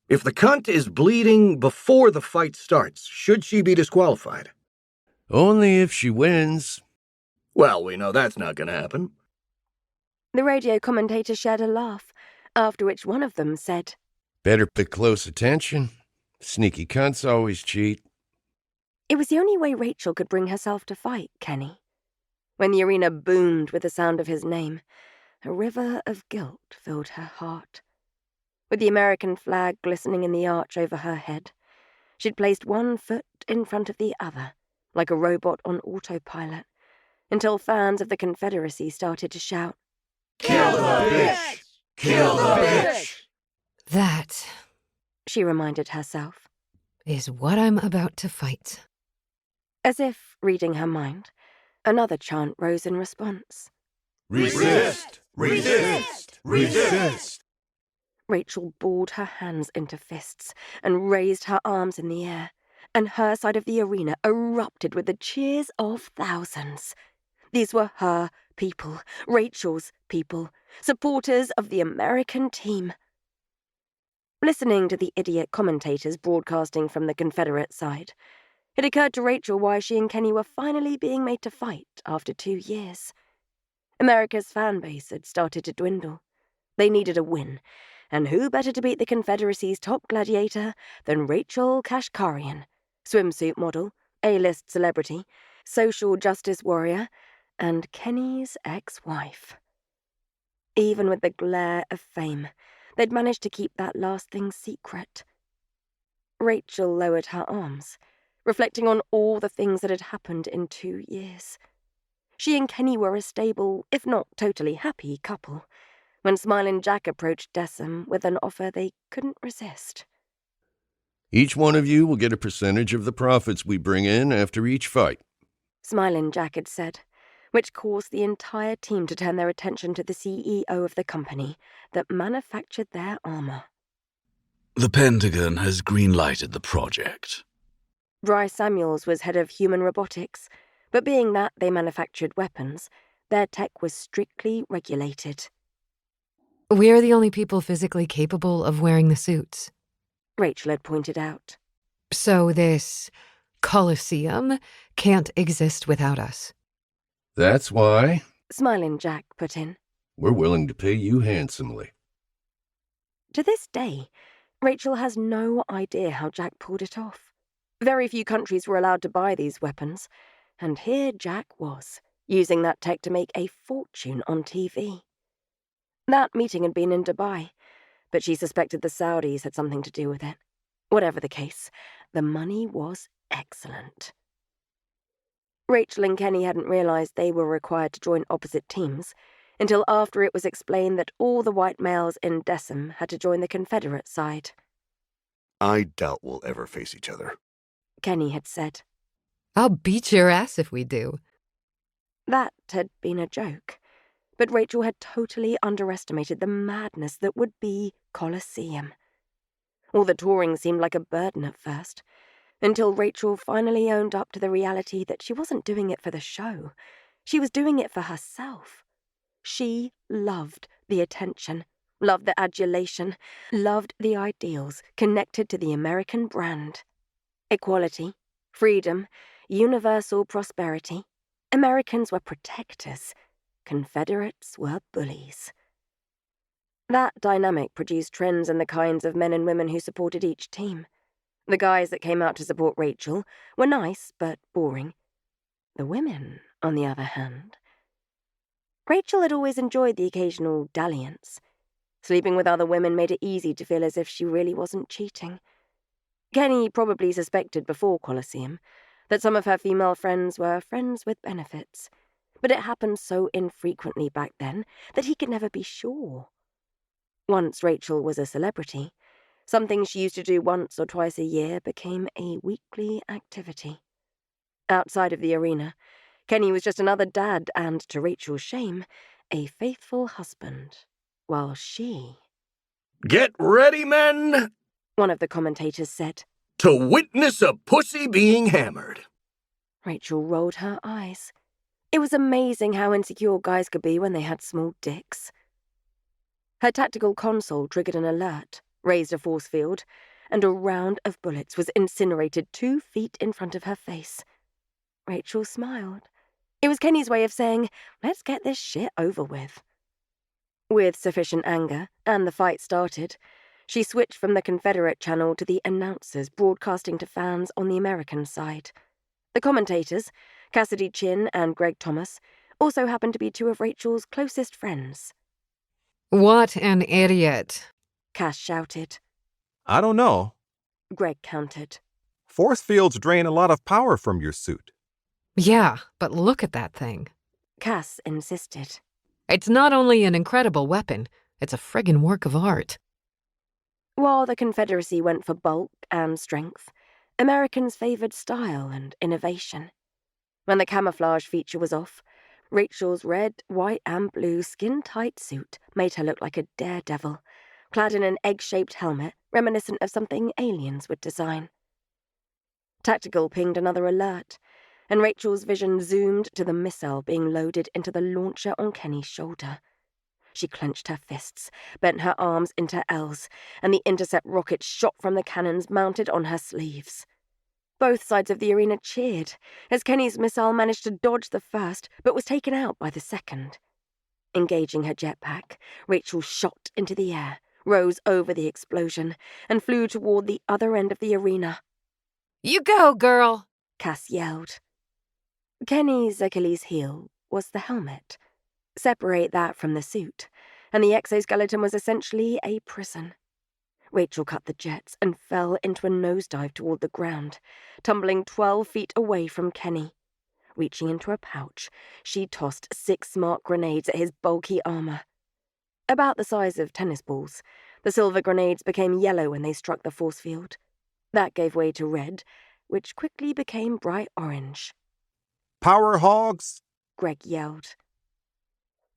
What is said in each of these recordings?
If the cunt is bleeding before the fight starts, should she be disqualified? Only if she wins. Well, we know that's not going to happen. The radio commentator shared a laugh, after which one of them said, Better pay close attention. Sneaky cunts always cheat. It was the only way Rachel could bring herself to fight Kenny. When the arena boomed with the sound of his name, a river of guilt filled her heart. With the American flag glistening in the arch over her head, she'd placed one foot in front of the other, like a robot on autopilot, until fans of the Confederacy started to shout, "Kill the bitch! Kill the bitch!" That, she reminded herself, is what I'm about to fight. as if reading her mind. Another chant rose in response. Resist! Resist! Resist! Rachel balled her hands into fists and raised her arms in the air, and her side of the arena erupted with the cheers of thousands. These were her people, Rachel's people, supporters of the American team. Listening to the idiot commentators broadcasting from the Confederate side, it occurred to Rachel why she and Kenny were finally being made to fight after 2 years. America's fan base had started to dwindle. They needed a win, and who better to beat the Confederacy's top gladiator than Rachel Kashkarian, swimsuit model, A-list celebrity, social justice warrior, and Kenny's ex-wife. Even with the glare of fame, they'd managed to keep that last thing secret. Rachel lowered her arms, reflecting on all the things that had happened in 2 years. She and Kenny were a stable, if not totally happy, couple, when Smiling Jack approached Decem with an offer they couldn't resist. Each one of you will get a percentage of the profits we bring in after each fight. Smiling Jack had said, which caused the entire team to turn their attention to the CEO of the company that manufactured their armor. The Pentagon has green-lighted the project. Bryce Samuels was head of human robotics, but being that they manufactured weapons, their tech was strictly regulated. We're the only people physically capable of wearing the suits. Rachel had pointed out. So this Coliseum can't exist without us. That's why Smiling Jack put in. we're willing to pay you handsomely. To this day, Rachel has no idea how Jack pulled it off. Very few countries were allowed to buy these weapons, and here Jack was, using that tech to make a fortune on TV. That meeting had been in Dubai, but she suspected the Saudis had something to do with it. Whatever the case, the money was excellent. Rachel and Kenny hadn't realized they were required to join opposite teams until after it was explained that all the white males in Decem had to join the Confederate side. I doubt we'll ever face each other. Kenny had said. I'll beat your ass if we do. That had been a joke, but Rachel had totally underestimated the madness that would be Coliseum. All the touring seemed like a burden at first, until Rachel finally owned up to the reality that she wasn't doing it for the show. She was doing it for herself. She loved the attention, loved the adulation, loved the ideals connected to the American brand. Equality, freedom, universal prosperity. Americans were protectors. Confederates were bullies. That dynamic produced trends in the kinds of men and women who supported each team. The guys that came out to support Rachel were nice but boring. The women, on the other hand. Rachel had always enjoyed the occasional dalliance. Sleeping with other women made it easy to feel as if she really wasn't cheating. Kenny probably suspected before Coliseum that some of her female friends were friends with benefits, but it happened so infrequently back then that he could never be sure. Once Rachel was a celebrity, something she used to do once or twice a year became a weekly activity. Outside of the arena, Kenny was just another dad and, to Rachel's shame, a faithful husband, while she... Get ready, men, one of the commentators said. to witness a pussy being hammered. Rachel rolled her eyes. It was amazing how insecure guys could be when they had small dicks. Her tactical console triggered an alert. raised a force field, and a round of bullets was incinerated 2 feet in front of her face. Rachel smiled. It was Kenny's way of saying, let's get this shit over with. With sufficient anger, and the fight started, she switched from the Confederate channel to the announcers broadcasting to fans on the American side. The commentators, Cassidy Chin and Greg Thomas, also happened to be 2 of Rachel's closest friends. What an idiot. Cass shouted. I don't know. Greg countered. Force fields drain a lot of power from your suit. Yeah, but look at that thing. Cass insisted. It's not only an incredible weapon, it's a friggin' work of art. While the Confederacy went for bulk and strength, Americans favored style and innovation. When the camouflage feature was off, Rachel's red, white, and blue skin-tight suit made her look like a daredevil, clad in an egg-shaped helmet reminiscent of something aliens would design. Tactical pinged another alert, and Rachel's vision zoomed to the missile being loaded into the launcher on Kenny's shoulder. She clenched her fists, bent her arms into L's, and the intercept rocket shot from the cannons mounted on her sleeves. Both sides of the arena cheered, as Kenny's missile managed to dodge the first, but was taken out by the second. Engaging her jetpack, Rachel shot into the air, rose over the explosion, and flew toward the other end of the arena. You go, girl! Cass yelled. Kenny's Achilles heel was the helmet. Separate that from the suit, and the exoskeleton was essentially a prison. Rachel cut the jets and fell into a nosedive toward the ground, tumbling 12 feet away from Kenny. Reaching into a pouch, she tossed 6 smart grenades at his bulky armor. About the size of tennis balls, the silver grenades became yellow when they struck the force field. That gave way to red, which quickly became bright orange. Power hogs! Greg yelled.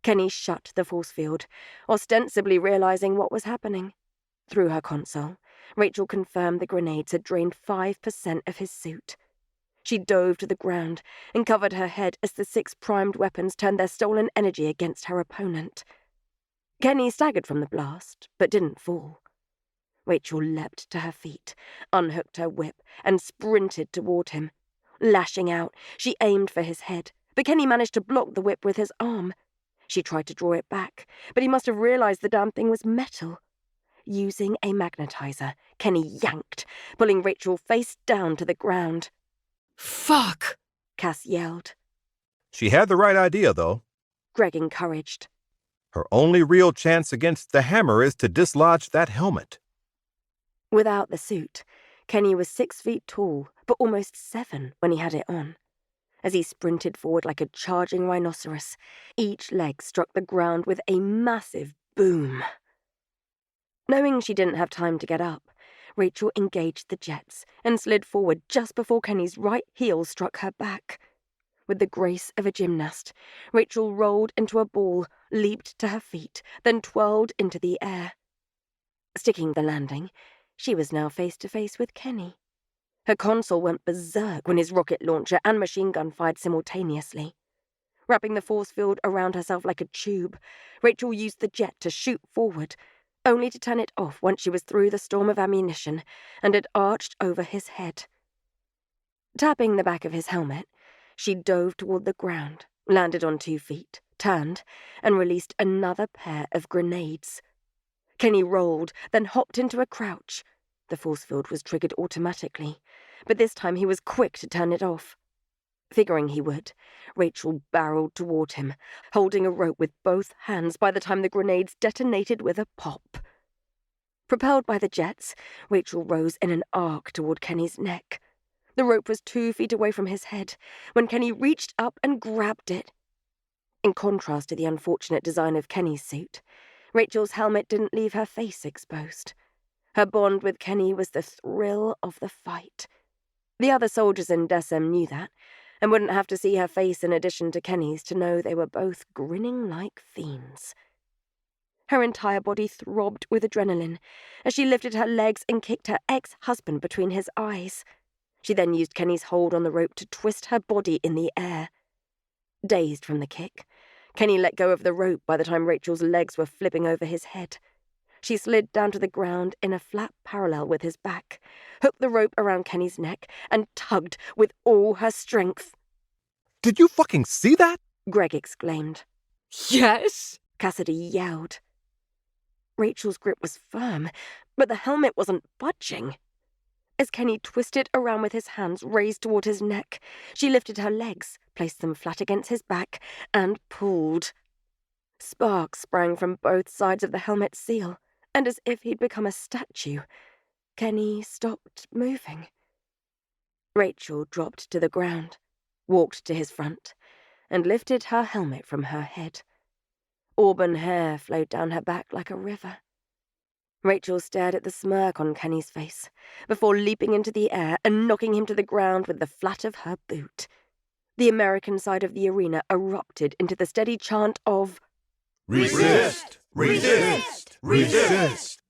Kenny shut the force field, ostensibly realizing what was happening. Through her console, Rachel confirmed the grenades had drained 5% of his suit. She dove to the ground and covered her head as the 6 primed weapons turned their stolen energy against her opponent. Kenny staggered from the blast, but didn't fall. Rachel leapt to her feet, unhooked her whip, and sprinted toward him. Lashing out, she aimed for his head, but Kenny managed to block the whip with his arm. She tried to draw it back, but he must have realized the damn thing was metal. Using a magnetizer, Kenny yanked, pulling Rachel face down to the ground. Fuck! Cass yelled. She had the right idea, though. Greg encouraged. Her only real chance against the hammer is to dislodge that helmet. Without the suit, Kenny was 6 feet tall, but almost 7 when he had it on. As he sprinted forward like a charging rhinoceros, each leg struck the ground with a massive boom. Knowing she didn't have time to get up, Rachel engaged the jets and slid forward just before Kenny's right heel struck her back. With the grace of a gymnast, Rachel rolled into a ball, leaped to her feet, then twirled into the air. Sticking the landing, she was now face to face with Kenny. Her console went berserk when his rocket launcher and machine gun fired simultaneously. Wrapping the force field around herself like a tube, Rachel used the jet to shoot forward, only to turn it off once she was through the storm of ammunition and had arched over his head. Tapping the back of his helmet, she dove toward the ground, landed on 2 feet, turned, and released another pair of grenades. Kenny rolled, then hopped into a crouch. The force field was triggered automatically, but this time he was quick to turn it off. Figuring he would, Rachel barreled toward him, holding a rope with both hands by the time the grenades detonated with a pop. Propelled by the jets, Rachel rose in an arc toward Kenny's neck. The rope was 2 feet away from his head when Kenny reached up and grabbed it. In contrast to the unfortunate design of Kenny's suit, Rachel's helmet didn't leave her face exposed. Her bond with Kenny was the thrill of the fight. The other soldiers in Decem knew that, and wouldn't have to see her face in addition to Kenny's to know they were both grinning like fiends. Her entire body throbbed with adrenaline as she lifted her legs and kicked her ex-husband between his eyes. She then used Kenny's hold on the rope to twist her body in the air. Dazed from the kick, Kenny let go of the rope by the time Rachel's legs were flipping over his head. She slid down to the ground in a flat parallel with his back, hooked the rope around Kenny's neck, and tugged with all her strength. Did you fucking see that? Greg exclaimed. Yes? Cassidy yelled. Rachel's grip was firm, but the helmet wasn't budging. As Kenny twisted around with his hands raised toward his neck, she lifted her legs, placed them flat against his back, and pulled. Sparks sprang from both sides of the helmet's seal, and as if he'd become a statue, Kenny stopped moving. Rachel dropped to the ground, walked to his front, and lifted her helmet from her head. Auburn hair flowed down her back like a river. Rachel stared at the smirk on Kenny's face before leaping into the air and knocking him to the ground with the flat of her boot. The American side of the arena erupted into the steady chant of Resist! Resist! Resist!